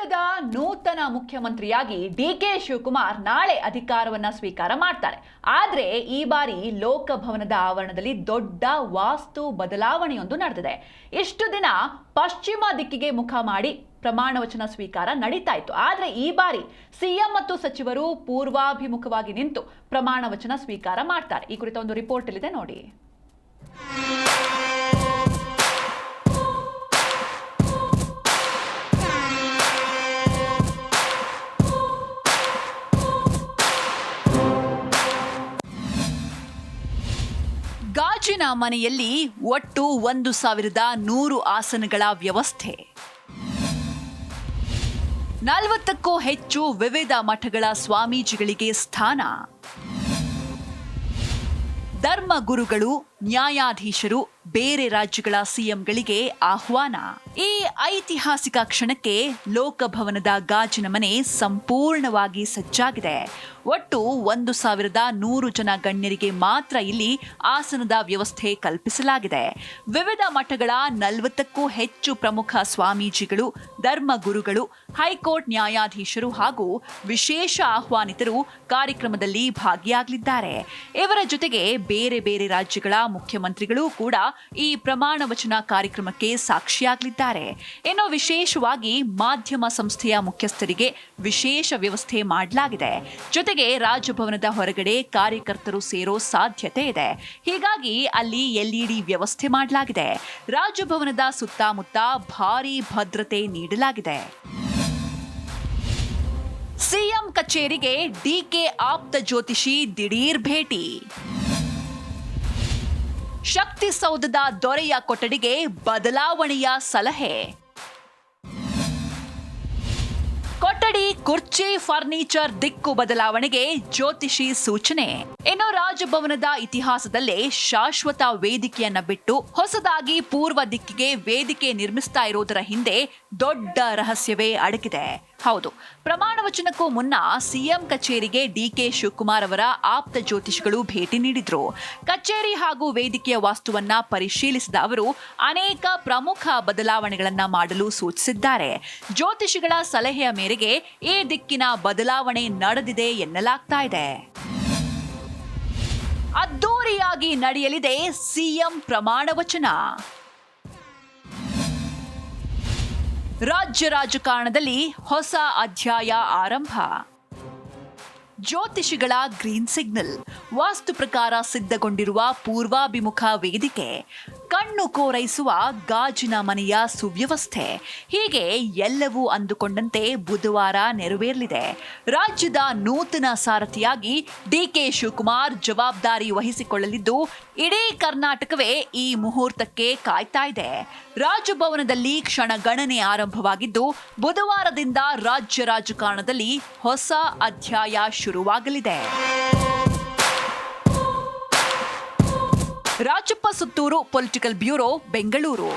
ರಾಜ್ಯದ ನೂತನ ಮುಖ್ಯಮಂತ್ರಿಯಾಗಿ ಡಿಕೆ ಶಿವಕುಮಾರ್ ನಾಳೆ ಅಧಿಕಾರವನ್ನ ಸ್ವೀಕಾರ ಮಾಡ್ತಾರೆ. ಆದ್ರೆ ಈ ಬಾರಿ ಲೋಕಭವನದ ಆವರಣದಲ್ಲಿ ದೊಡ್ಡ ವಾಸ್ತು ಬದಲಾವಣೆಯೊಂದು ನಡೆದಿದೆ. ಇಷ್ಟು ದಿನ ಪಶ್ಚಿಮ ದಿಕ್ಕಿಗೆ ಮುಖ ಮಾಡಿ ಪ್ರಮಾಣ ವಚನ ಸ್ವೀಕಾರ ನಡೀತಾ ಇತ್ತು. ಆದ್ರೆ ಈ ಬಾರಿ ಸಿಎಂ ಮತ್ತು ಸಚಿವರು ಪೂರ್ವಾಭಿಮುಖವಾಗಿ ನಿಂತು ಪ್ರಮಾಣ ವಚನ ಸ್ವೀಕಾರ ಮಾಡ್ತಾರೆ. ಈ ಕುರಿತ ಒಂದು ರಿಪೋರ್ಟ್ ಇಲ್ಲಿದೆ ನೋಡಿ. ಗಾಜಿನ ಮನೆಯಲ್ಲಿ ಒಟ್ಟು 1,100 ಆಸನಗಳ ವ್ಯವಸ್ಥೆ, 40ಕ್ಕೂ ಹೆಚ್ಚು ವಿವಿಧ ಮಠಗಳ ಸ್ವಾಮೀಜಿಗಳಿಗೆ ಸ್ಥಾನ, ಧರ್ಮಗುರುಗಳು, ನ್ಯಾಯಾಧೀಶರು, ಬೇರೆ ರಾಜ್ಯಗಳ ಸಿಎಂಗಳಿಗೆ ಆಹ್ವಾನ. ಈ ಐತಿಹಾಸಿಕ ಕ್ಷಣಕ್ಕೆ ಲೋಕಭವನದ ಗಾಜಿನ ಮನೆ ಸಂಪೂರ್ಣವಾಗಿ ಸಜ್ಜಾಗಿದೆ. ಒಟ್ಟು 1,100 ಜನ ಗಣ್ಯರಿಗೆ ಮಾತ್ರ ಇಲ್ಲಿ ಆಸನದ ವ್ಯವಸ್ಥೆ ಕಲ್ಪಿಸಲಾಗಿದೆ. ವಿವಿಧ ಮಠಗಳ 40ಕ್ಕೂ ಹೆಚ್ಚು ಪ್ರಮುಖ ಸ್ವಾಮೀಜಿಗಳು, ಧರ್ಮಗುರುಗಳು, ಹೈಕೋರ್ಟ್ ನ್ಯಾಯಾಧೀಶರು ಹಾಗೂ ವಿಶೇಷ ಆಹ್ವಾನಿತರು ಕಾರ್ಯಕ್ರಮದಲ್ಲಿ ಭಾಗಿಯಾಗಲಿದ್ದಾರೆ. ಇವರ ಜೊತೆಗೆ ಬೇರೆ ಬೇರೆ ರಾಜ್ಯಗಳ ಮುಖ್ಯಮಂತ್ರಿಗಳು ಕೂಡ ಈ ಪ್ರಮಾಣ ವಚನ ಕಾರ್ಯಕ್ರಮಕ್ಕೆ ಸಾಕ್ಷಿಯಾಗಲಿದ್ದಾರೆ. ಇನ್ನು ವಿಶೇಷವಾಗಿ ಮಾಧ್ಯಮ ಸಂಸ್ಥೆಯ ಮುಖ್ಯಸ್ಥರಿಗೆ ವಿಶೇಷ ವ್ಯವಸ್ಥೆ ಮಾಡಲಾಗಿದೆ. ಜೊತೆಗೆ ರಾಜಭವನದ ಹೊರಗಡೆ ಕಾರ್ಯಕರ್ತರು ಸೇರೋ ಸಾಧ್ಯತೆ ಇದೆ. ಹೀಗಾಗಿ ಅಲ್ಲಿ ಎಲ್ಇಡಿ ವ್ಯವಸ್ಥೆ ಮಾಡಲಾಗಿದೆ. ರಾಜಭವನದ ಸುತ್ತಮುತ್ತ ಭಾರೀ ಭದ್ರತೆ ನೀಡಲಾಗಿದೆ. ಸಿಎಂ ಕಚೇರಿಗೆ ಡಿಕೆ ಆಪ್ತ ಜ್ಯೋತಿಷಿ ದಿಢೀರ್ ಭೇಟಿ. ಶಕ್ತಿಸೌಧದ ದೊರೆಯ ಕೊಠಡಿಗೆ ಬದಲಾವಣೆಯ ಸಲಹೆ. ಕೊಠಡಿ, ಕುರ್ಚಿ, ಫರ್ನಿಚರ್ ದಿಕ್ಕು ಬದಲಾವಣೆಗೆ ಜ್ಯೋತಿಷಿ ಸೂಚನೆ. ಇನ್ನು ರಾಜಭವನದ ಇತಿಹಾಸದಲ್ಲೇ ಶಾಶ್ವತ ವೇದಿಕೆಯನ್ನ ಬಿಟ್ಟು ಹೊಸದಾಗಿ ಪೂರ್ವ ದಿಕ್ಕಿಗೆ ವೇದಿಕೆ ನಿರ್ಮಿಸ್ತಾ ಇರೋದರ ಹಿಂದೆ ದೊಡ್ಡ ರಹಸ್ಯವೇ ಅಡಗಿದೆ. ಹೌದು, ಪ್ರಮಾಣ ವಚನಕ್ಕೂ ಮುನ್ನ ಸಿಎಂ ಕಚೇರಿಗೆ ಡಿಕೆ ಶಿವಕುಮಾರ್ ಅವರ ಆಪ್ತ ಜ್ಯೋತಿಷಿಗಳು ಭೇಟಿ ನೀಡಿದ್ರು. ಕಚೇರಿ ಹಾಗೂ ವೇದಿಕೆಯ ವಾಸ್ತುವನ್ನ ಪರಿಶೀಲಿಸಿದ ಅವರು ಅನೇಕ ಪ್ರಮುಖ ಬದಲಾವಣೆಗಳನ್ನ ಮಾಡಲು ಸೂಚಿಸಿದ್ದಾರೆ. ಜ್ಯೋತಿಷಿಗಳ ಸಲಹೆಯ ಮೇರೆಗೆ ಈ ದಿಕ್ಕಿನ ಬದಲಾವಣೆ ನಡೆದಿದೆ ಎನ್ನಲಾಗ್ತಾ ಇದೆ. ಅದ್ದೂರಿಯಾಗಿ ನಡೆಯಲಿದೆ ಸಿಎಂ ಪ್ರಮಾಣ ವಚನ. ರಾಜ್ಯ ರಾಜಕಾರಣದಲ್ಲಿ ಹೊಸ ಅಧ್ಯಾಯ ಆರಂಭ. ಜ್ಯೋತಿಷಿಗಳ ಗ್ರೀನ್ ಸಿಗ್ನಲ್, ವಾಸ್ತು ಪ್ರಕಾರ ಸಿದ್ಧಗೊಂಡಿರುವ ಪೂರ್ವಾಭಿಮುಖ ವೇದಿಕೆ, ಕಣ್ಣು ಕೋರೈಸುವ ಗಾಜಿನ ಮನೆಯ ಸುವ್ಯವಸ್ಥೆ, ಹೀಗೆ ಎಲ್ಲವೂ ಅಂದುಕೊಂಡಂತೆ ಬುಧವಾರ ನೆರವೇರಲಿದೆ. ರಾಜ್ಯದ ನೂತನ ಸಾರಥಿಯಾಗಿ ಡಿಕೆ ಶಿವಕುಮಾರ್ ಜವಾಬ್ದಾರಿ ವಹಿಸಿಕೊಳ್ಳಲಿದ್ದು, ಇಡೀ ಕರ್ನಾಟಕವೇ ಈ ಮುಹೂರ್ತಕ್ಕೆ ಕಾಯ್ತಾ ಇದೆ. ರಾಜಭವನದಲ್ಲಿ ಕ್ಷಣಗಣನೆ ಆರಂಭವಾಗಿದ್ದು, ಬುಧವಾರದಿಂದ ರಾಜ್ಯ ರಾಜಕಾರಣದಲ್ಲಿ ಹೊಸ ಅಧ್ಯಾಯ ಶುರುವಾಗಲಿದೆ. Rajappa Sutturu, political bureau, Bengaluru.